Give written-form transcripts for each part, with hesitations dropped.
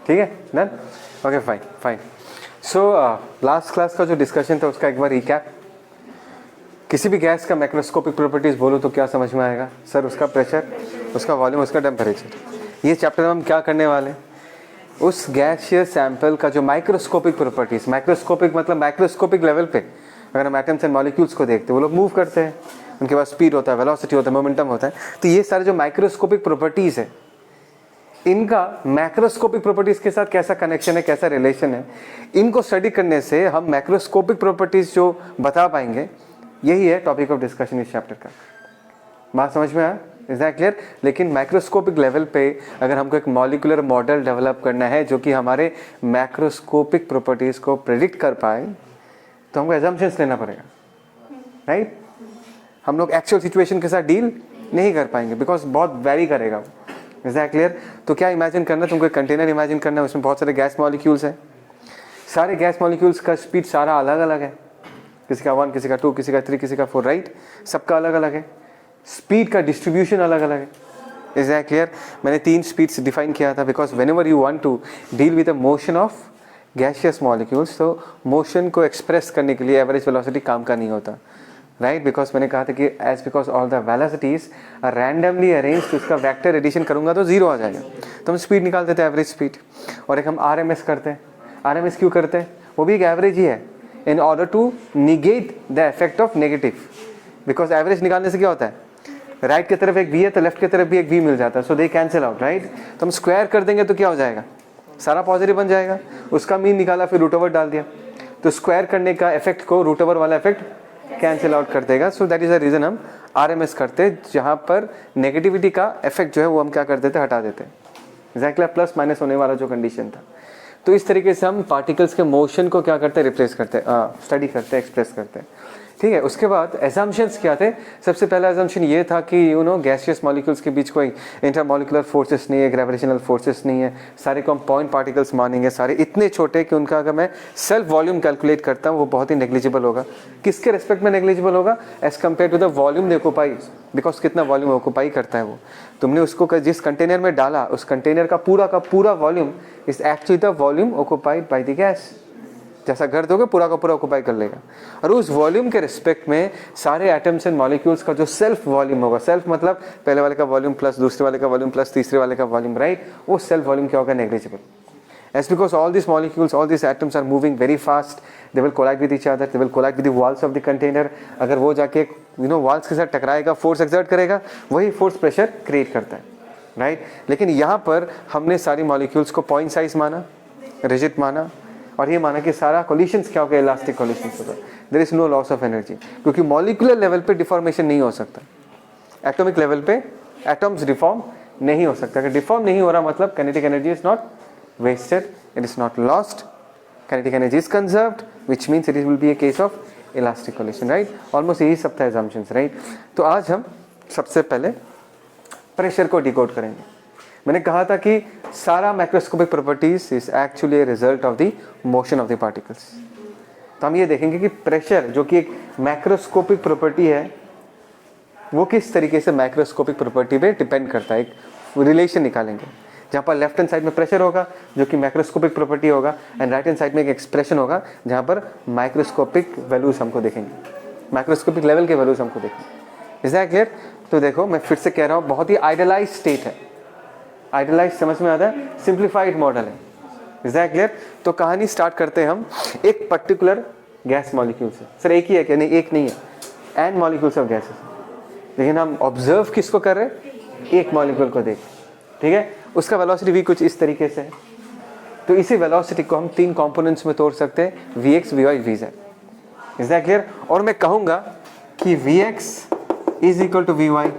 ठीक है done, okay fine fine. So last class का जो डिस्कशन था उसका एक बार रिकैप। किसी भी गैस का मैक्रोस्कोपिक प्रॉपर्टीज बोलो तो क्या समझ में आएगा सर? उसका प्रेशर, उसका वॉल्यूम, उसका टेम्परेचर। ये चैप्टर में हम क्या करने वाले, उस गैसियस सैंपल का जो माइक्रोस्कोपिक प्रॉपर्टीज, माइक्रोस्कोपिक मतलब माइक्रोस्कोपिक लेवल पे अगर हम एटम्स एंड मॉलिक्यूल्स को देखते हैं, वो लोग मूव करते हैं, उनके पास स्पीड होता है, वेलोसिटी होता है, मोमेंटम होता है। तो ये सारे जो माइक्रोस्कोपिक प्रॉपर्टीज है, इनका मैक्रोस्कोपिक प्रॉपर्टीज के साथ कैसा कनेक्शन है, कैसा रिलेशन है, इनको स्टडी करने से हम मैक्रोस्कोपिक प्रॉपर्टीज जो बता पाएंगे। यही है टॉपिक ऑफ डिस्कशन इस चैप्टर का। बात समझ में आया? Is that clear? लेकिन माइक्रोस्कोपिक लेवल पे अगर हमको एक मॉलिकुलर मॉडल डेवलप करना है जो कि हमारे मैक्रोस्कोपिक प्रॉपर्टीज को प्रेडिक्ट कर पाए, तो हमको एजम्पशंस लेना पड़ेगा, राइट? हम लोग एक्चुअल सिचुएशन के साथ डील नहीं कर पाएंगे बिकॉज बहुत वेरी करेगा। Is that clear? तो क्या इमेजिन करना, तुमको एक कंटेनर इमेजिन करना है, उसमें बहुत सारे गैस मॉलिक्यूल्स हैं। सारे गैस मॉलिक्यूल्स का स्पीड सारा अलग अलग है, किसी का 1, किसी का 2, किसी का 3, किसी का 4, राइट? सबका अलग अलग है, स्पीड का डिस्ट्रीब्यूशन अलग अलग है। Is that clear? मैंने 3 स्पीड्स डिफाइन किया था because whenever you want to deal with the motion of gaseous molecules, तो मोशन को एक्सप्रेस करने के लिए एवरेज वेलोसिटी काम का नहीं होता, राइट? बिकॉज मैंने कहा था कि as because all the velocities are randomly arranged, उसका वेक्टर एडिशन करूंगा तो 0 आ जाएगा। तो हम स्पीड निकाल देते हैं, एवरेज स्पीड। और एक हम RMS करते हैं। RMS क्यों करते हैं? वो भी एक एवरेज ही है, in order to negate the effect of negative. Because average निकालने से क्या होता है, राइट की तरफ एक V है तो लेफ्ट की तरफ भी एक V मिल जाता है, सो दे कैंसिल आउट, राइट? तो हम स्क्वायर कर देंगे तो क्या हो जाएगा, सारा पॉजिटिव बन जाएगा। उसका मीन निकाला, फिर रूट ओवर डाल दिया, तो स्क्वायर करने का इफेक्ट को रूट ओवर वाला इफेक्ट कैंसिल आउट कर देगा। So that is the reason हम RMS करते हैं, जहाँ पर नेगेटिविटी का इफेक्ट जो है वो हम क्या कर देते हैं, हटा देते हैं। एग्जैक्टली प्लस माइनस होने वाला जो कंडीशन था। तो इस तरीके से हम पार्टिकल्स के मोशन को क्या करते हैं, रिप्लेस करते हैं, स्टडी करते हैं, एक्सप्रेस करते हैं, ठीक है? उसके बाद एजम्पशंस क्या थे? सबसे पहला एजम्पशन ये था कि गैसियस मॉलिक्यूल्स के बीच कोई इंटरमॉलिकुलर फोर्सेस नहीं है, ग्रेविटेशनल फोर्सेस नहीं है, सारे को हम पॉइंट पार्टिकल्स मानेंगे, सारे इतने छोटे कि उनका अगर मैं सेल्फ वॉल्यूम कैलकुलेट करता हूँ वो बहुत ही नेग्लिजिबल होगा। किसके रिस्पेक्ट में नेग्लिजिबल होगा? As compare to the volume they occupy, because कितना वॉल्यूम ऑक्युपाई करता है वो। तुमने उसको जिस कंटेनर में डाला, उस कंटेनर का पूरा volume is actually the volume occupied by the gas. जैसा घर दोगे पूरा का पूरा ऑक्युपाई कर लेगा, और उस वॉल्यूम के रिस्पेक्ट में सारे एटम्स एंड मॉलिक्यूल्स का जो सेल्फ वॉल्यूम होगा, सेल्फ मतलब पहले वाले का वॉल्यूम प्लस दूसरे वाले का वॉल्यूम प्लस तीसरे वाले का वॉल्यूम, राइट? वो सेल्फ वॉल्यूम क्या होगा, negligible. As because all this molecules, all this atoms are moving very fast, they will collide with each other, they will collide with the walls of the container. अगर वो जाके walls के साथ टकराएगा, force exert करेगा, वही force pressure create करता है, right? लेकिन यहाँ पर हमने सारी मॉलिक्यूल्स को पॉइंट साइज माना, रिजिड माना, और ये माना कि सारा कोलिशंस क्या होगा, इलास्टिक कोलिशंस होगा। There is no loss of energy, क्योंकि मॉलिकुलर लेवल पे डिफॉर्मेशन नहीं हो सकता, एटॉमिक लेवल पे एटम्स डिफॉर्म नहीं हो सकता। अगर डिफॉर्म नहीं हो रहा मतलब kinetic energy is not wasted, it is not lost, kinetic energy is conserved, which means it will be a case of elastic collision, right? Almost यही सब था एजम्पशंस, राइट? तो आज हम सबसे पहले प्रेशर को डिकोड करेंगे। मैंने कहा था कि सारा macroscopic properties is actually result of the motion of the particles. तो हम ये देखेंगे कि प्रेशर जो कि एक मैक्रोस्कोपिक प्रॉपर्टी है, वो किस तरीके से मैक्रोस्कोपिक प्रॉपर्टी पे डिपेंड करता है। एक रिलेशन निकालेंगे जहाँ पर लेफ्ट हैंड साइड में प्रेशर होगा जो कि मैक्रोस्कोपिक प्रॉपर्टी होगा, एंड राइट हैंड साइड में एक एक्सप्रेशन होगा जहाँ पर माइक्रोस्कोपिक वैल्यूज हमको देखेंगे, माइक्रोस्कोपिक लेवल के वैल्यूज हमको देखेंगे। Is that clear? तो देखो मैं फिर से कह रहा हूँ, बहुत ही आइडियलाइज स्टेट है। आइडियलाइज समझ में आता है, सिंप्लीफाइड मॉडल है। Is that clear? तो कहानी स्टार्ट करते हैं हम एक पर्टिकुलर गैस मॉलिक्यूल से। सर एक ही है क्या? नहीं, एक नहीं है, एन मॉलिक्यूल्स ऑफ गैसेस, लेकिन हम ऑब्जर्व किसको कर रहे हैं? एक मॉलिक्यूल को देख, ठीक है? उसका वेलोसिटी भी कुछ इस तरीके से है। तो इसी वेलोसिटी को हम 3 कंपोनेंट्स में तोड़ सकते हैं, Vx, Vy, Vz। Is that clear? और मैं कहूंगा कि Vx is equal to Vy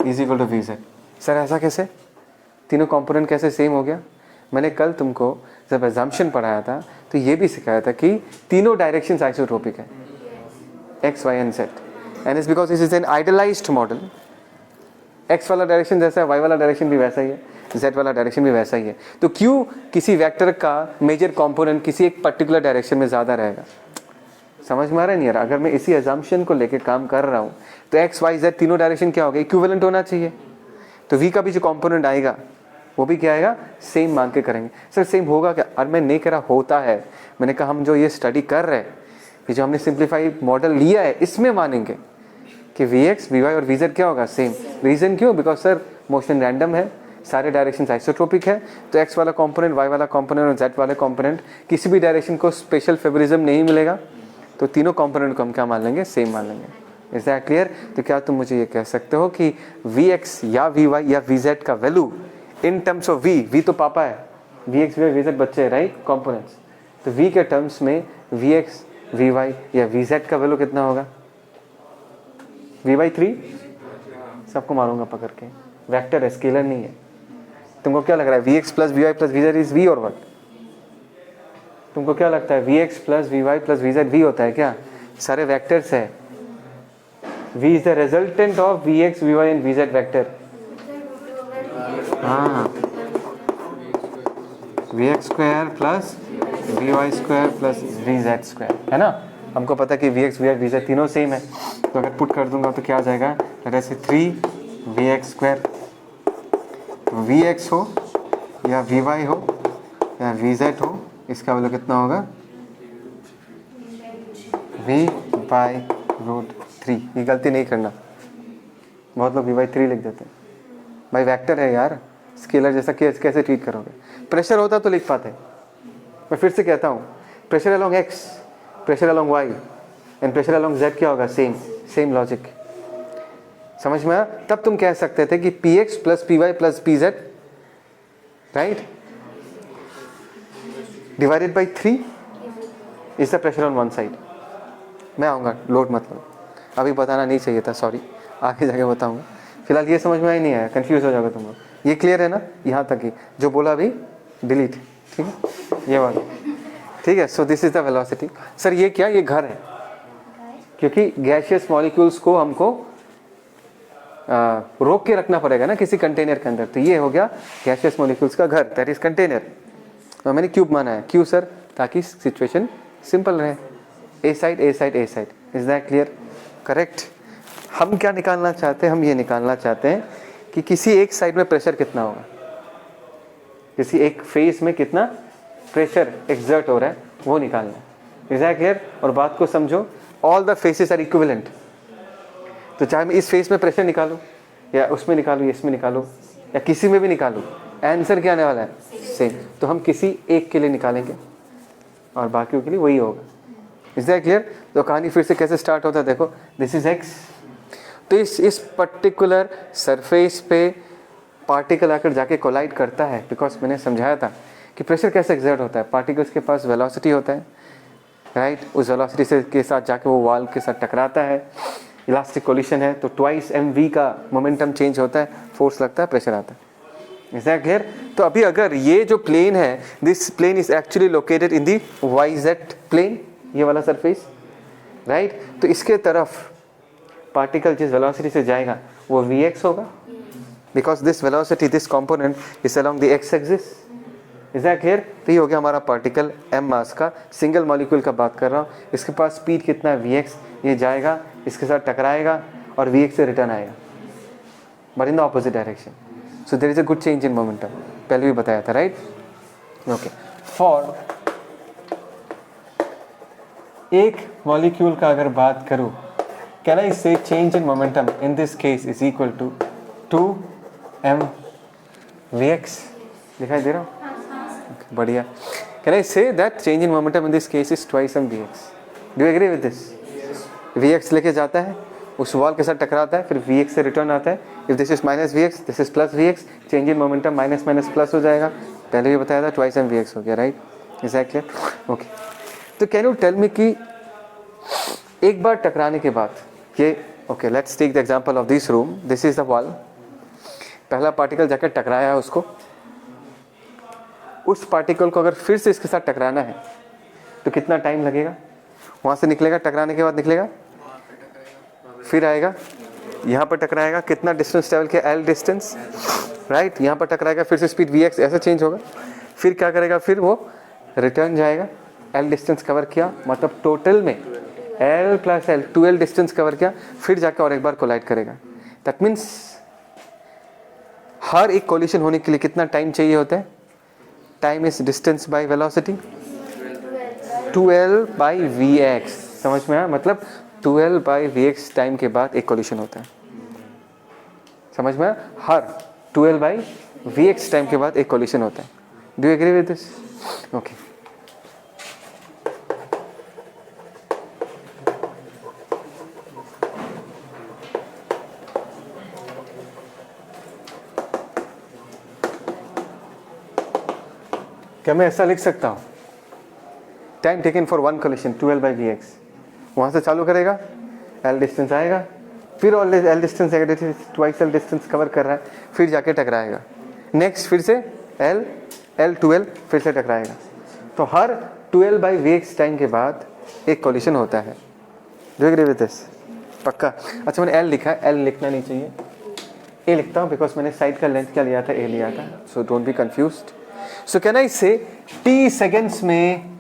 is equal to Vz। Sir ऐसा कैसे, तीनों कंपोनेंट कैसे सेम हो गया? मैंने कल तुमको जब एजम्पशन पढ़ाया था तो ये भी सिखाया था कि तीनों डायरेक्शंस आइसोट्रोपिक है, x, y and z, and it's because this is an idealized model। x वाला डायरेक्शन जैसा है, y वाला डायरेक्शन भी वैसा ही है, z वाला डायरेक्शन भी वैसा ही है। तो क्यों किसी वेक्टर का मेजर कंपोनेंट किसी एक पर्टिकुलर डायरेक्शन में ज़्यादा रहेगा? समझ में आ रहा है नहीं यार? अगर मैं इसी एजम्पशन को लेके काम कर रहा हूँ तो x, y, z तीनों डायरेक्शन क्या हो गए, इक्विवेलेंट होना चाहिए। तो v का भी जो कंपोनेंट आएगा वो भी क्या आएगा, सेम मान के करेंगे। सर सेम होगा क्या? और मैं नहीं करा, होता है। मैंने कहा हम जो ये स्टडी कर रहे हैं, ये जो हमने सिंप्लीफाइड मॉडल लिया है, इसमें मानेंगे कि वी एक्स वी वाई और वी जेड क्या होगा, सेम। रीज़न क्यों? बिकॉज सर मोशन रैंडम है, सारे डायरेक्शन आइसोट्रोपिक है, तो एक्स वाला कंपोनेंट, वाई वाला कंपोनेंट और जेड वाले कंपोनेंट किसी भी डायरेक्शन को स्पेशल फेवरिज्म नहीं मिलेगा, तो तीनों कंपोनेंट को हम क्या मान लेंगे, सेम मान लेंगे। Is that clear? तो क्या तुम मुझे ये कह सकते हो कि वी एक्स या वी वाई या वी जेड का value in terms of V तो पापा है, V X V Y V Z बच्चे हैं, राइट, कंपोनेंट्स, तो वी के टर्म्स में वी एक्स वी वाई या वी जेड का वैल्यू कितना होगा, वी बाई 3। सबको मारूंगा पकड़ के, वेक्टर है, स्केलर नहीं है। तुमको क्या लग रहा है, V X plus V Y plus V Z is V और व्हाट? तुमको क्या लगता है, V X plus V Y plus V Z V होता है क्या? सारे वेक्टर्स है, V is the resultant of V X V Y and V Z vector. हाँ, V X square plus V Y square plus V Z square, है ना। हमको पता है कि V X V Y V Z तीनों same है, तो अगर पुट कर दूंगा तो क्या आ जाएगा, जैसे 3 वी एक्स स्क्वायर, तो वी एक्स हो या वी वाई हो या वी जेड हो, इसका वैल्यू कितना होगा, वी बाई रूट 3। ये गलती नहीं करना, बहुत लोग वी बाई 3 लिख देते हैं। भाई वेक्टर है यार, स्केलर जैसा कैसे ट्रीट करोगे? प्रेशर होता तो लिख पाते। मैं फिर से कहता हूँ, pressure along X, pressure along Y and pressure along Z क्या होगा, सेम लॉजिक। समझ में आया? तब तुम कह सकते थे कि P X plus P Y plus P Z, right, divided by 3 is the pressure on one side. मैं आऊँगा, लोड मतलब अभी बताना नहीं चाहिए था, सॉरी, आगे जाके बताऊँगा। फिलहाल ये समझ में ही नहीं आया, कंफ्यूज हो जाओगे तुम लोग। ये क्लियर है ना? यहाँ तक ही जो बोला अभी डिलीट, ठीक है, ये वाला, ठीक है। So this is the velocity. Sir ये क्या, ये घर है, क्योंकि गैसियस मॉलिक्यूल्स को हमको रोक के रखना पड़ेगा ना किसी कंटेनर के अंदर, तो ये हो गया गैसियस मॉलिक्यूल्स का घर, दैट इज कंटेनर। तो मैंने क्यूब माना है, क्यों सर? ताकि सिचुएशन सिंपल रहे, A side A side A side. Is that clear? Correct. हम क्या निकालना चाहते हैं, हम ये निकालना चाहते हैं कि किसी एक साइड में प्रेशर कितना होगा, किसी एक फेस में कितना प्रेशर एक्सर्ट हो रहा है, वो निकालना है। Is that clear? और बात को समझो, all the faces are equivalent, तो चाहे मैं इस फेस में प्रेशर निकालूं या उसमें निकालूं, इसमें निकालूं या किसी में भी निकालूं, आंसर क्या आने वाला है, सेम। तो हम किसी एक के लिए निकालेंगे और बाकियों के लिए वही होगा। Is that clear? तो कहानी फिर से कैसे स्टार्ट होता है, देखो, दिस इज एक्स, तो इस पर्टिकुलर सरफेस पे पार्टिकल आकर जाके कोलाइड करता है, बिकॉज मैंने समझाया था कि प्रेशर कैसे एक्सर्ट होता है। पार्टिकल्स के पास वेलोसिटी होता है, राइट, उस वेलोसिटी से के साथ जाके वो वॉल के साथ टकराता है, इलास्टिक कोलिशन है, तो ट्वाइस mv का मोमेंटम चेंज होता है, फोर्स लगता है, प्रेशर आता है। Is that clear? तो अभी अगर ये जो प्लेन है, this plane is actually located in the YZ plane, ये वाला सरफेस, राइट, तो इसके तरफ पार्टिकल जिस वेलोसिटी से जाएगा वो Vx होगा, because this velocity, this component is along the x axis. Is that clear? तो ये हो गया हमारा पार्टिकल m मास का, सिंगल मॉलिक्यूल का बात कर रहा हूँ। इसके पास स्पीड कितना है, Vx, ये जाएगा, इसके साथ टकराएगा और Vx से रिटर्न आएगा, but in the opposite direction. So there is a good change in momentum, पहले भी बताया था, राइट? ओके, फॉर एक मॉलिक्यूल का अगर बात करूँ, can I say change in momentum in this case is equal to 2m Vx। दिखाई दे रहा हूँ? बढ़िया। Can I say that change in momentum in this case is twice m Vx? Do you agree with this? Vx लेके जाता है, उस wall के साथ टकराता है, फिर Vx से रिटर्न आता है। If this is minus Vx, this is plus Vx, change in momentum minus minus plus हो जाएगा। पहले भी बताया था, ट्वाइस m Vx हो गया, right? Is that clear? Okay, तो कैन यू टेल मी कि एक बार टकराने के बाद ये, okay, let's take the example of this room, this is the wall, पहला पार्टिकल जाकर टकराया है उसको, उस पार्टिकल को अगर फिर से इसके साथ टकराना है तो कितना टाइम लगेगा? वहाँ से निकलेगा, टकराने के बाद निकलेगा, फिर आएगा, यहाँ पर टकराएगा, कितना डिस्टेंस ट्रेवल किया, L डिस्टेंस, राइट, यहाँ पर टकराएगा, फिर से स्पीड Vx ऐसा चेंज होगा, फिर क्या करेगा, फिर वो रिटर्न जाएगा, L डिस्टेंस कवर किया, मतलब टोटल में L plus L 2L distance cover किया, फिर जाकर और एक बार कोलाइड करेगा। दैट मीन्स हर एक कोलिशन होने के लिए कितना टाइम चाहिए होता है? Time is distance by velocity, 12 by V X. समझ में आया? मतलब 12 बाई वी एक्स टाइम के बाद एक कोलिशन होता है। समझ में आया? हर 12 बाई वी एक्स टाइम के बाद एक कोलिशन होता है। Do you agree with this? Okay. क्या मैं ऐसा लिख सकता हूँ? Time taken for one collision 12 by V X, वहाँ से चालू करेगा, एल डिस्टेंस आएगा, फिर और L distance twice L distance cover कर रहा है, फिर जाके टकराएगा, नेक्स्ट फिर से एल 12 फिर से टकराएगा। तो हर 12 बाई वी एक्स टाइम के बाद एक कोलिशन होता है। Do agree with this? पक्का? अच्छा, मैंने एल लिखा है, एल लिखना नहीं चाहिए, ए लिखता हूँ बिकॉज मैंने साइड का लेंथ क्या लिया था? ए लिया था। So don't be confused. So can I say T seconds में,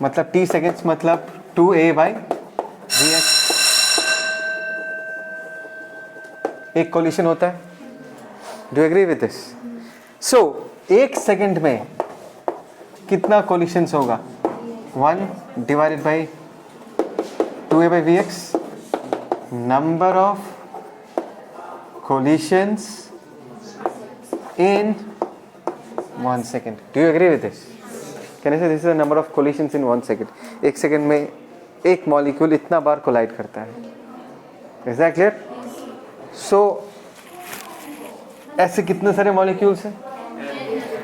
मतलब टी सेकेंड्स मतलब 2a बाई वी एक्स एक कोलिशन होता है। Do agree with this? So एक सेकेंड में कितना कोलिशंस होगा? 1 divided by 2a by V X, number of collisions in 1 second. Do you agree with this? Can I say this is the number of collisions in 1 second? एक second में एक molecule इतना बार collide करता है। Is that clear? So ऐसे कितने सारे molecules हैं?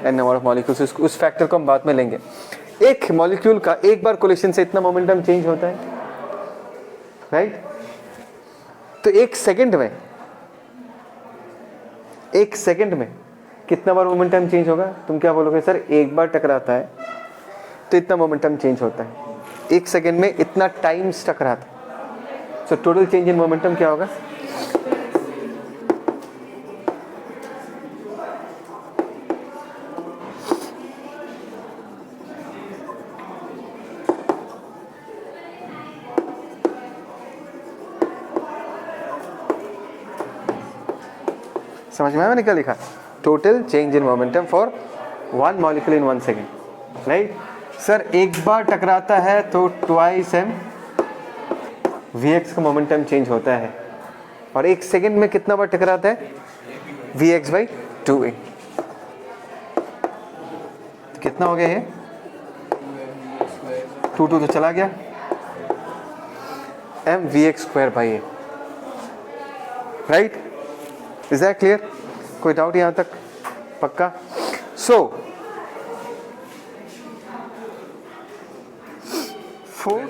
n number of molecules. उस फैक्टर को हम बाद में लेंगे। एक मॉलिक्यूल का एक बार कोलिशन से इतना मोमेंटम चेंज होता है, राइट? तो एक सेकेंड में कितना बार मोमेंटम चेंज होगा? तुम क्या बोलोगे? सर एक बार टकराता है तो इतना मोमेंटम चेंज होता है, एक सेकेंड में इतना टाइम्स टकराता है। So total change in momentum क्या होगा? समझ में आया मैंने क्या लिखा? Total change in momentum for one molecule in 1 second, right? Sir एक बार टकराता है तो ट्वाइस एम वी एक्स का मोमेंटम चेंज होता है, और एक सेकेंड में कितना बार टकराता है? V X by 2a। तो कितना हो गया ये? 2 तो चला गया, M V X square by A, right? Is that clear? कोई डाउट यहाँ तक? पक्का? सो फोर्स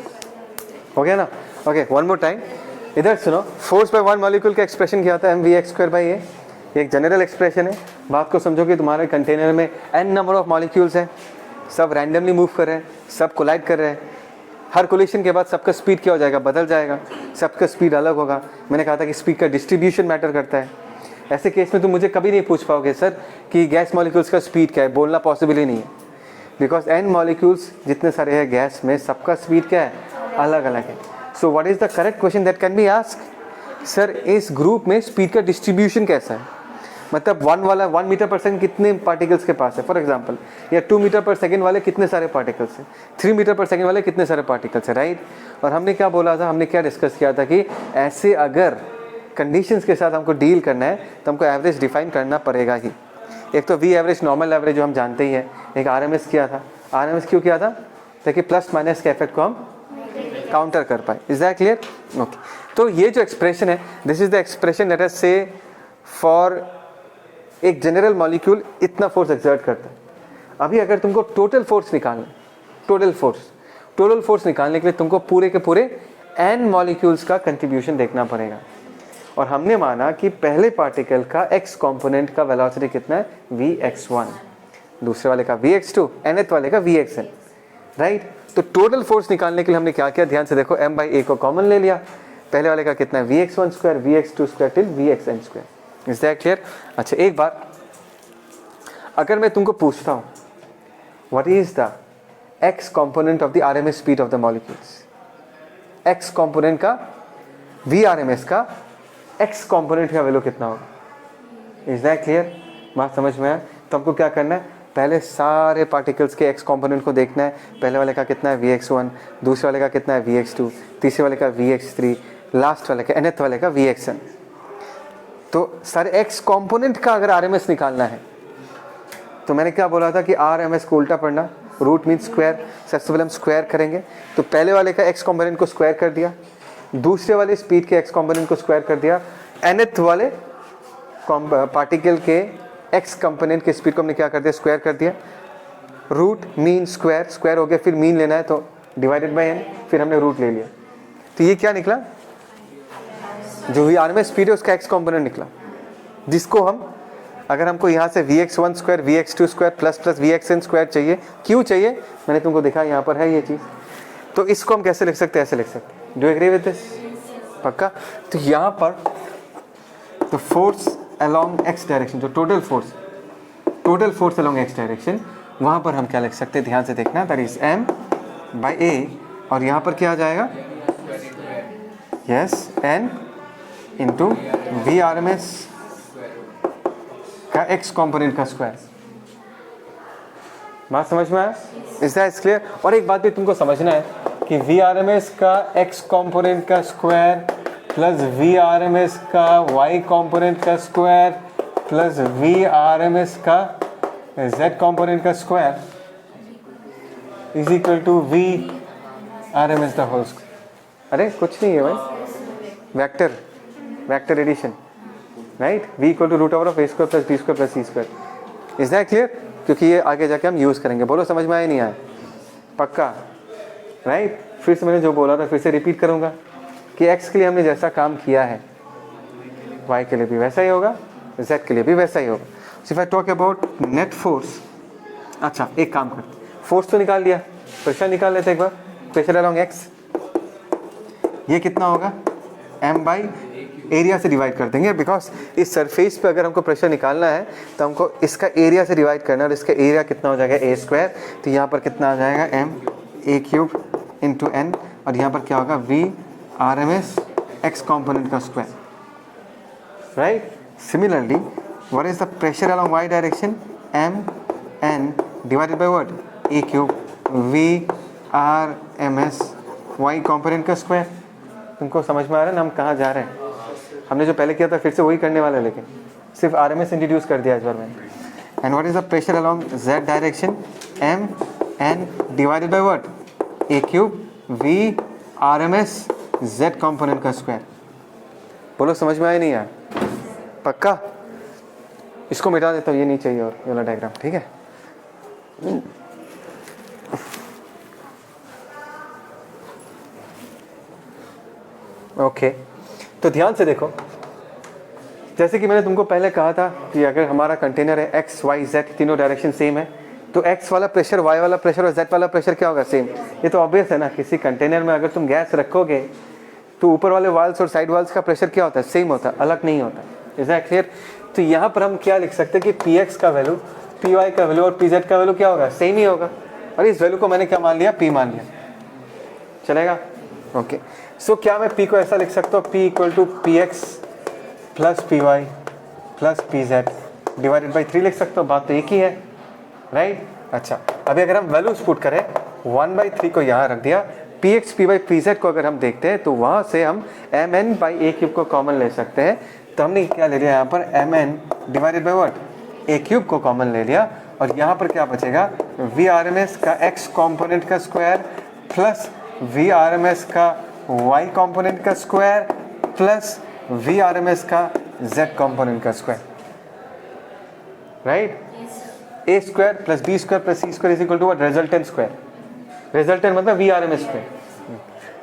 हो गया ना? ओके, वन मोर टाइम, इधर सुनो। फोर्स बाय वन मॉलिक्यूल का एक्सप्रेशन क्या होता है? M V X square by A. एक जनरल एक्सप्रेशन है। बात को समझो कि तुम्हारे कंटेनर में n नंबर ऑफ मॉलिक्यूल्स हैं, सब रैंडमली मूव कर रहे हैं, सब कोलाइड कर रहे हैं। हर कोलिशन के बाद सबका स्पीड क्या हो जाएगा? बदल जाएगा, सबका स्पीड अलग होगा। मैंने कहा था कि स्पीड का डिस्ट्रीब्यूशन मैटर करता है। ऐसे केस में तुम मुझे कभी नहीं पूछ पाओगे सर कि गैस मॉलिक्यूल्स का स्पीड क्या है, बोलना पॉसिबल ही नहीं है, बिकॉज n मॉलिक्यूल्स जितने सारे हैं गैस में, सबका स्पीड क्या है? अलग अलग है। So what is the correct question that can be asked? Sir इस ग्रुप में स्पीड का डिस्ट्रीब्यूशन कैसा है? मतलब 1 मीटर पर सेकंड कितने पार्टिकल्स के पास है फॉर एग्जांपल, या 2 मीटर पर सेकंड वाले कितने सारे पार्टिकल्स हैं, 3 मीटर पर सेकंड वाले कितने सारे पार्टिकल्स हैं, राइट? और हमने क्या बोला था, हमने क्या डिस्कस किया था कि ऐसे अगर कंडीशंस के साथ हमको डील करना है तो हमको एवरेज डिफाइन करना पड़ेगा ही। एक तो वी एवरेज, नॉर्मल एवरेज जो हम जानते ही है, एक RMS किया था। RMS क्यों किया था? ताकि प्लस माइनस के इफेक्ट को हम काउंटर कर पाए। Is that clear? ओके, तो ये जो एक्सप्रेशन है, this is the expression let us से फॉर एक जनरल मॉलिक्यूल इतना फोर्स एक्सर्ट करता है। अभी अगर तुमको टोटल फोर्स निकालना, टोटल फोर्स निकालने के लिए तुमको पूरे के पूरे n मॉलिक्यूल्स का कंट्रीब्यूशन देखना पड़ेगा। और हमने माना कि पहले पार्टिकल का x कंपोनेंट का वेलोसिटी कितना है? vx1, दूसरे वाले का vx2, nth वाले का vxn, राइट? तो टोटल फोर्स निकालने के लिए हमने क्या किया? ध्यान से देखो, m बाई a को कॉमन ले लिया। पहले वाले का कितना है? vx1 square, vx2 square till vxn square. Is that clear? अच्छा, एक बार अगर मैं तुमको पूछता हूँ what is the x component of the RMS speed of the molecules, x component का, VRMS का x कंपोनेंट का वैल्यू कितना होगा? Is that clear? बात समझ में आया? तो हमको क्या करना है, पहले सारे पार्टिकल्स के एक्स कंपोनेंट को देखना है। पहले वाले का कितना है Vx1, दूसरे वाले का कितना है Vx2, तीसरे वाले का Vx3, लास्ट वाले का nth वाले का Vxn। तो सारे एक्स कंपोनेंट का अगर RMS निकालना है तो मैंने क्या बोला था कि RMS को उल्टा पढ़ना, रूट मीन स्क्वायर। सबसे पहले हम स्क्वायर करेंगे, तो पहले वाले का एक्स कंपोनेंट को स्क्वायर कर दिया, दूसरे वाले स्पीड के एक्स कंपोनेंट को स्क्वायर कर दिया, nth वाले पार्टिकल के एक्स कंपोनेंट के स्पीड को हमने क्या कर दिया, स्क्वायर कर दिया। रूट मीन स्क्वायर, स्क्वायर हो गया, फिर मीन लेना है तो डिवाइडेड बाय n, फिर हमने रूट ले लिया। तो ये क्या निकला, जो भी RMS स्पीड है उसका एक्स कंपोनेंट निकला, जिसको हम अगर हमको यहाँ से Vx1 square Vx2 square plus plus Vxn square चाहिए, क्यों चाहिए मैंने तुमको दिखा, यहाँ पर है ये चीज़। तो इसको हम कैसे लिख सकते हैं, ऐसे लिख सकते हैं। Do agree with this? पक्का? तो यहाँ पर तो फोर्स अलोंग एक्स डायरेक्शन, जो total force along X direction, वहाँ पर हम क्या लिख सकते हैं, ध्यान से देखना, that is m by a, और यहाँ पर क्या आ जाएगा, yes n into V RMS का एक्स कंपोनेंट का स्क्वायर। बात समझ में आया? Is that clear? और एक बात भी तुमको समझना है कि वी RMS का एक्स कंपोनेंट का स्क्वायर प्लस वी RMS का वाई कंपोनेंट का स्क्वायर प्लस वी RMS का z कंपोनेंट का square is equal to V RMS the whole square. अरे कुछ नहीं है भाई, vector addition, right? v equal to root over of a square plus b square plus c square. Is that clear? क्योंकि ये आगे जाके हम यूज़ करेंगे। बोलो समझ में आया नहीं आया? पक्का, राइट? फिर से मैंने जो बोला था फिर से रिपीट करूँगा कि x के लिए हमने जैसा काम किया है y के लिए भी वैसा ही होगा, z के लिए भी वैसा ही होगा। So if I talk about net force, अच्छा एक काम करते, फोर्स तो निकाल दिया, प्रेशर निकाल लेते एक बार। प्रेशर अलोंग x, ये कितना होगा, m बाई एरिया से डिवाइड कर देंगे, बिकॉज इस सरफेस पे अगर हमको प्रेशर निकालना है तो हमको इसका एरिया से डिवाइड करना है, और इसका एरिया कितना हो जाएगा a स्क्वायर। तो यहाँ पर कितना आ जाएगा, m a cube into n, और यहाँ पर क्या होगा, v RMS x कंपोनेंट का square, right? Similarly what is the pressure along y direction, m n divided by what, a cube v RMS y component का स्क्वायर। तुमको समझ में आ रहा है ना हम कहाँ जा रहे हैं? हमने जो पहले किया था फिर से वही करने वाला है, लेकिन सिर्फ RMS इंट्रोड्यूस कर दिया इस बार मैंने। And what is the pressure along z direction, m n divided by what, a cube v RMS z component का स्क्वायर। बोलो समझ में आया नहीं यार? पक्का? इसको मिटा देता हूँ, ये नहीं चाहिए और ये वाला डायग्राम, ठीक है? ओके तो ध्यान से देखो, जैसे कि मैंने तुमको पहले कहा था कि अगर हमारा कंटेनर है x y z तीनों डायरेक्शन सेम है, तो x वाला प्रेशर, y वाला प्रेशर और z वाला प्रेशर क्या होगा, सेम। ये तो ऑब्वियस है ना, किसी कंटेनर में अगर तुम गैस रखोगे तो ऊपर वाले वाल्स और साइड वाल्स का प्रेशर क्या होता है, सेम होता है, अलग नहीं होता। Is that clear? तो यहाँ पर हम क्या लिख सकते हैं कि px का वैल्यू, py का वैल्यू और pz का वैल्यू क्या होगा, सेम ही होगा। और इस वैल्यू को मैंने क्या मान लिया, p मान लिया, चलेगा? ओके सो क्या मैं p को ऐसा लिख सकता हूँ, p equal to px plus py plus pz divided by 3 लिख सकता हूँ। बात तो एक ही है, राइट? अच्छा अभी अगर हम वैल्यूज पुट करें, 1/3 को यहाँ रख दिया, px py pz को अगर हम देखते हैं तो वहाँ से हम mn बाई a क्यूब को कॉमन ले सकते हैं। तो हमने क्या ले लिया यहाँ पर, mn divided by what, a cube को कॉमन ले लिया, और यहाँ पर क्या बचेगा, वी RMS का x कॉम्पोनेंट का स्क्वायर प्लस वी RMS का y कंपोनेंट का स्क्वायर प्लस वी RMS का z कंपोनेंट का square, right? a square plus b square plus c square is equal to what, resultant square. Resultant मतलब V RMS square.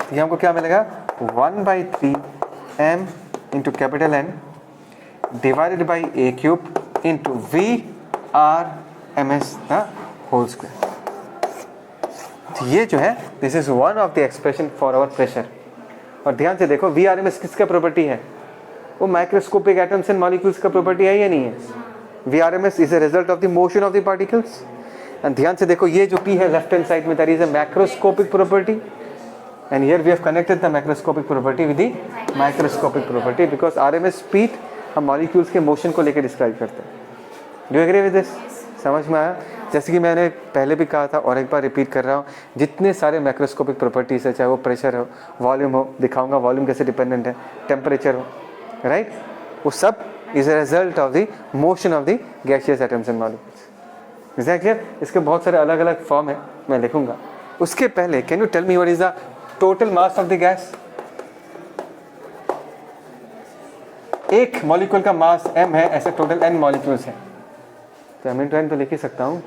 तो ये हमको क्या मिलेगा, 1/3 m into capital N divided by a cube into V RMS the whole square. तो ये जो है, this is one of the expression for our pressure. और ध्यान से देखो, वी RMS किसका प्रॉपर्टी है, वो माइक्रोस्कोपिक एटम्स एंड मॉलिक्यूल्स का प्रॉपर्टी है या नहीं है? V RMS is a result of the motion of the particles. And ध्यान से देखो, ये जो P है लेफ्ट हैंड साइड में, that is a macroscopic property, and here we have connected the macroscopic property with the microscopic property, because RMS speed हम molecules के motion को लेकर डिस्क्राइब करते हैं। Do you agree with this? समझ में आया? जैसे कि मैंने पहले भी कहा था और एक बार रिपीट कर रहा हूँ, जितने सारे मैक्रोस्कोपिक प्रॉपर्टीज़ है, चाहे वो प्रेशर हो, वॉल्यूम हो, दिखाऊंगा वॉल्यूम कैसे डिपेंडेंट है, टेम्परेचर हो, राइट, वो सब is a result of the motion of the gaseous atoms and molecules. Is that clear? इसके बहुत सारे अलग अलग फॉर्म है, मैं लिखूंगा। उसके पहले can you tell me what is the total mass of the gas? एक मॉलिक्यूल का मास m है, ऐसे टोटल n मॉलिक्यूल्स हैं, तो m इंटू n तो लिख ही सकता हूँ,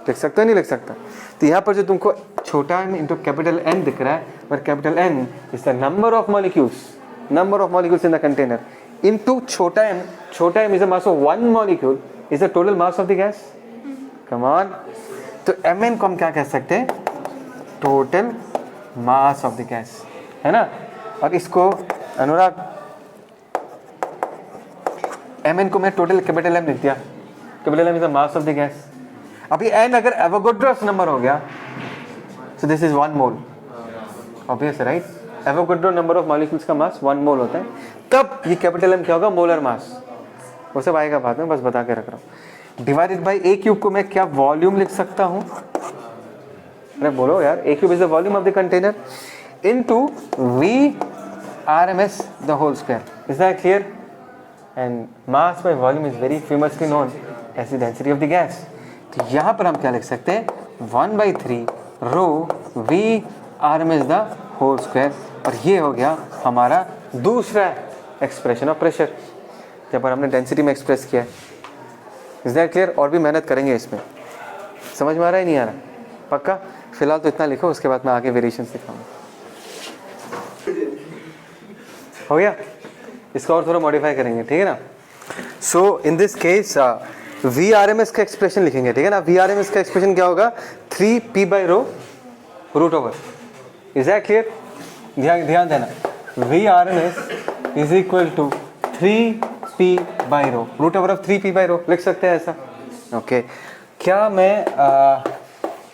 लिख सकता है नहीं लिख सकता? तो यहाँ पर जो तुमको छोटा n इंटू कैपिटल N दिख रहा है, पर capital N is the number of molecules in the container into छोटा m is the mass of one molecule is the total mass of the gas. Come on, तो mn को हम क्या कह सकते हैं? Total mass of the gas, है ना? और इसको अनुराग mn को मैं टोटल कैपिटल M लिख दिया, capital M is the mass of the gas. अभी n अगर एवोगाड्रोस नंबर हो गया, so this is 1 mole, obvious right? Avogadro number of molecules का मास 1 मोल होता है, तब ये कैपिटल M क्या होगा? Molar mass. वो सब आएगा बाद में, बस बता के रख रहा हूँ। डिवाइडेड बाई a क्यूब को मैं क्या वॉल्यूम लिख सकता हूँ? अरे बोलो यार, a cube is the volume of the container into v RMS the whole square. Is that clear? And mass by volume is very famously known as the density of the gas. तो यहाँ पर हम क्या लिख सकते हैं? 1/3 rho v RMS the whole square. और ये हो गया हमारा दूसरा एक्सप्रेशन ऑफ प्रेशर, जब पर हमने डेंसिटी में एक्सप्रेस किया है। Is that clear? और भी मेहनत करेंगे इसमें, समझ में आ रहा है नहीं आ रहा? पक्का? फिलहाल तो इतना लिखो, उसके बाद मैं आगे वेरिएशन सिखाऊंगा। हो गया? इसका और थोड़ा मॉडिफाई करेंगे, ठीक है ना? So in this case V R M S का एक्सप्रेशन लिखेंगे, ठीक है ना? वी आर एम एस का एक्सप्रेशन क्या होगा? 3p/ρ root over. Is that clear? ध्यान देना, V R M S is equal to 3p/ρ, root over of 3p/ρ लिख सकते हैं ऐसा। ओके, क्या मैं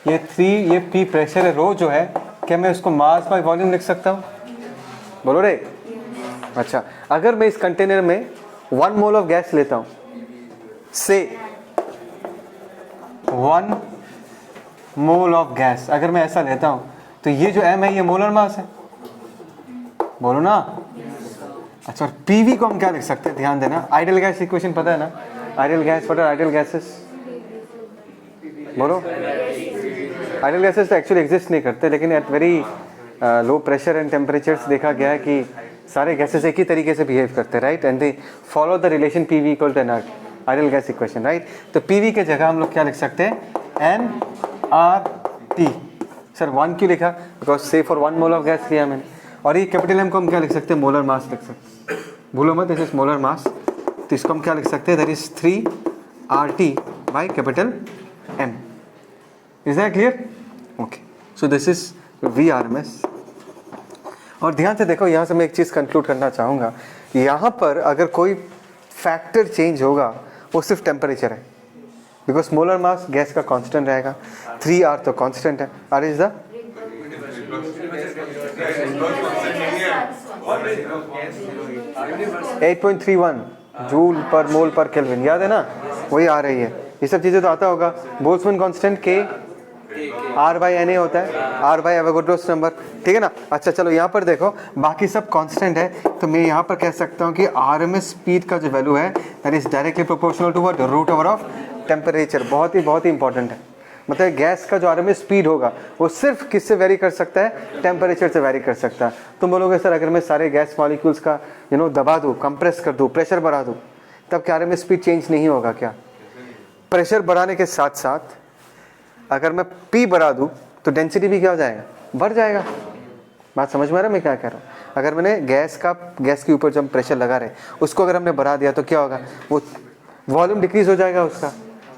ये p प्रेशर है, रो जो है, क्या मैं उसको मास बाय वॉल्यूम लिख सकता हूँ? बोलो रे। अच्छा, अगर मैं इस कंटेनर में 1 मोल ऑफ गैस लेता हूं, से 1 मोल ऑफ गैस अगर मैं ऐसा लेता हूं, तो ये जो m है ये मोलर मास है, बोलो ना? अच्छा, और पीवी को हम क्या लिख सकते हैं? ध्यान देना, आइडियल गैस इक्वेशन पता है ना? Ideal gas, what are ideal gases? बोलो। आइडियल गैसेस तो एक्चुअली एग्जिस्ट नहीं करते, लेकिन at very low pressure and temperatures देखा गया है कि सारे गैसेस एक ही तरीके से बिहेव करते हैं, right? And they follow the relation P V equal to NR, ideal gas equation, right? तो पी वी के जगह हम लोग क्या लिख सकते हैं? NRT। सर 1 क्यों लिखा? बिकॉज से फॉर 1 मोल ऑफ गैस लिया मैंने। और ये कैपिटल M को हम क्या लिख सकते हैं? मोलर मास लिख सकते हैं, भूलो मत, दिस इज मोलर मास। तो इसको हम क्या लिख सकते हैं? That is 3RT by capital M। Is that clear? Okay, so this is VRMS। और ध्यान से देखो, यहाँ से मैं एक चीज़ कंक्लूड करना चाहूँगा, यहाँ पर अगर कोई फैक्टर चेंज होगा वो सिर्फ टेम्परेचर है, बिकॉज मोलर मास गैस का कांस्टेंट रहेगा, 3R तो कांस्टेंट है। R इज द 8.31 जूल पर मोल पर केल्विन, याद है ना? वही आ रही है, ये सब चीज़ें तो आता होगा। बोल्ट्जमैन कांस्टेंट K R/Na होता है, R बाई एवोगाड्रोस नंबर, ठीक है ना? अच्छा चलो, यहाँ पर देखो बाकी सब कांस्टेंट है, तो मैं यहाँ पर कह सकता हूँ कि RMS स्पीड का जो वैल्यू है that is directly proportional to what? Root over of temperature. बहुत ही इंपॉर्टेंट है, मतलब गैस का जो RMS स्पीड होगा वो सिर्फ किससे वेरी कर सकता है? टेम्परेचर से वेरी कर सकता है। तुम बोलोगे सर अगर मैं सारे गैस मॉलिक्यूल्स का दबा दूँ, कंप्रेस कर दूँ, प्रेशर बढ़ा दूँ, तब क्या RMS स्पीड चेंज नहीं होगा क्या? प्रेशर बढ़ाने के साथ साथ अगर मैं P बढ़ा दूँ तो डेंसिटी भी क्या हो जाएगा? बढ़ जाएगा। बात समझ में आ रहा है मैं क्या कह रहा हूँ? अगर मैंने गैस के ऊपर जो हम प्रेशर लगा रहे हैं उसको अगर हमने बढ़ा दिया तो क्या होगा? वो वॉल्यूम डिक्रीज हो जाएगा उसका,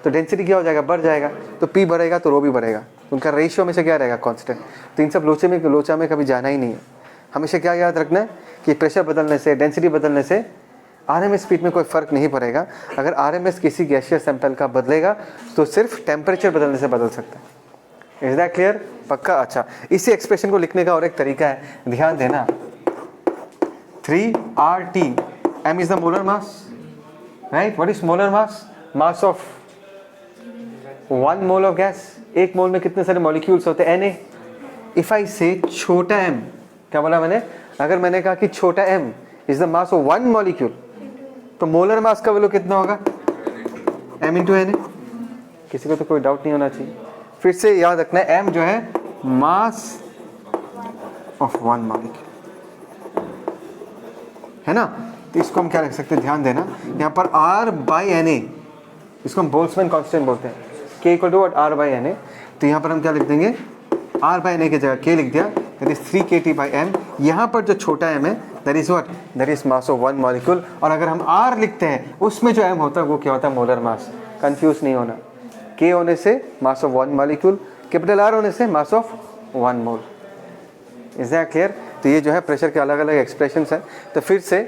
तो डेंसिटी क्या हो जाएगा? बढ़ जाएगा। तो P बढ़ेगा तो रो भी बढ़ेगा, उनका रेशियो हमेशा क्या रहेगा? कांस्टेंट। तो इन सब लोचा में कभी जाना ही नहीं है। हमेशा क्या याद रखना है कि प्रेशर बदलने से, डेंसिटी बदलने से RMS स्पीड में कोई फ़र्क नहीं पड़ेगा। अगर RMS किसी गैसियस सैंपल का बदलेगा तो सिर्फ टेम्परेचर बदलने से बदल सकता है। Is that clear? पक्का? अच्छा, इसी एक्सप्रेशन को लिखने का और एक तरीका है, ध्यान देना, 3RT m is the molar mass, right? What is molar mass? Mass of 1 mole of gas. एक मोल में कितने सारे मॉलिक्यूल्स होते हैं? Na. If I say छोटा m, क्या बोला मैंने? अगर मैंने कहा कि छोटा m is the mass of 1 molecule, तो मोलर मास का वैल्यू कितना होगा? m into Na. किसी को तो कोई डाउट नहीं होना चाहिए। फिर से याद रखना है, m जो है मास ऑफ 1 मॉलिक्यूल है ना। तो इसको हम क्या लिख सकते हैं, ध्यान देना, यहाँ पर R by Na, इसको हम बोल्ट्जमैन कांस्टेंट बोलते हैं, K equal to R by Na। तो यहाँ पर हम क्या लिख देंगे, R by Na की जगह K लिख दिया, that is 3kT by m। यहाँ पर जो छोटा m है that is what, that is mass of 1 molecule. और अगर हम R लिखते हैं उसमें जो m होता है वो क्या होता है, मोलर मास। कंफ्यूज नहीं होना, K होने से मास ऑफ 1 मॉलिक्यूल, कैपिटल R होने से मास of 1 mole. Is that clear? तो ये जो है प्रेशर के अलग अलग एक्सप्रेशंस हैं। तो फिर से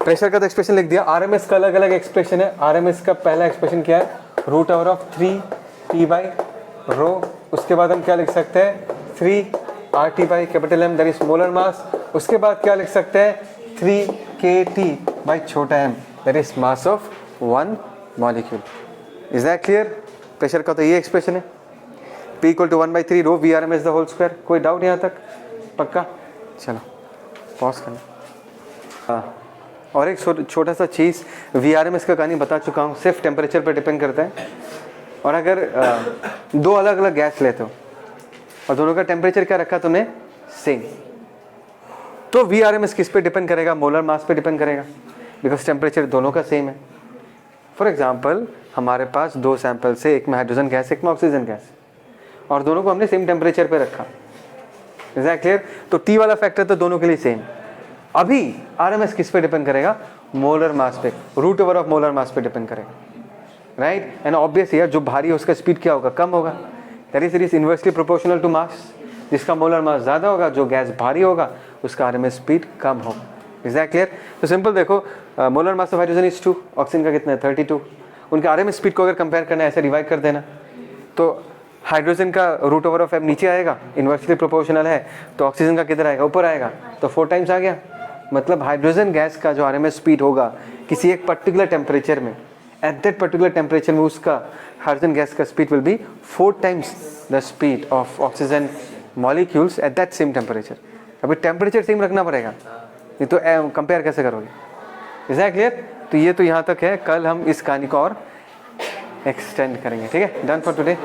प्रेशर का तो एक्सप्रेशन लिख दिया, आरएमएस का अलग अलग एक्सप्रेशन है। आरएमएस का पहला एक्सप्रेशन क्या है, root over of 3 P by rho. उसके बाद हम क्या लिख सकते हैं, 3 RT by capital M, that is molar mass. उसके बाद क्या लिख सकते हैं, 3 KT बाई छोटा m, that is mass of 1 molecule. Is that clear? Pressure का तो ये एक्सप्रेशन है, P equal to 1/3 rho VRMS the whole square. कोई डाउट यहाँ तक? पक्का? चलो पॉज करना। हाँ, और एक छोटा सा चीज़, VRMS का कहानी बता चुका हूँ, सिर्फ टेम्परेचर पर डिपेंड करता है। और अगर दो अलग अलग गैस लेते हो और दोनों का टेम्परेचर क्या रखा तुमने, सेम, तो VRMS किस पे डिपेंड करेगा, मोलर मास पे डिपेंड करेगा, बिकॉज टेम्परेचर दोनों का सेम है। फॉर एग्जाम्पल हमारे पास 2 सैंपल्स है, एक में हाइड्रोजन गैस एक में ऑक्सीजन गैस, और दोनों को हमने सेम टेम्परेचर पे रखा। Is that clear? तो T वाला फैक्टर तो दोनों के लिए सेम। अभी RMS किस पे डिपेंड करेगा, मोलर मास पे, root over of molar mass पे डिपेंड करेगा, राइट? एंड ऑब्वियस यार, जो भारी है उसका स्पीड क्या होगा, कम होगा। That is inversely proportional to mass. जिसका मोलर मास ज़्यादा होगा, जो गैस भारी होगा, उसका RMS स्पीड कम होगा। Is that clear? तो सिंपल देखो, molar mass of hydrogen is 2, oxygen का कितना है 32। उनके RMS स्पीड को अगर कंपेयर करना है, ऐसे डिवाइड कर देना, तो हाइड्रोजन का रूट ओवर ऑफ m नीचे आएगा, इन्वर्सली प्रोपोर्शनल है, तो ऑक्सीजन का किधर आएगा, ऊपर आएगा, तो 4 टाइम्स आ गया। मतलब हाइड्रोजन गैस का जो RMS स्पीड होगा किसी एक पर्टिकुलर टेम्परेचर में, एट दैट पर्टिकुलर टेम्परेचर में उसका हाइड्रोजन गैस का speed will be 4 times the speed of oxygen molecules at that same temperature. अभी टेम्परेचर सेम रखना पड़ेगा, नहीं तो कंपेयर कैसे करोगे। Is that clear? तो ये तो यहाँ तक है, कल हम इस कहानी को और एक्सटेंड करेंगे। ठीक है, डन फॉर टुडे।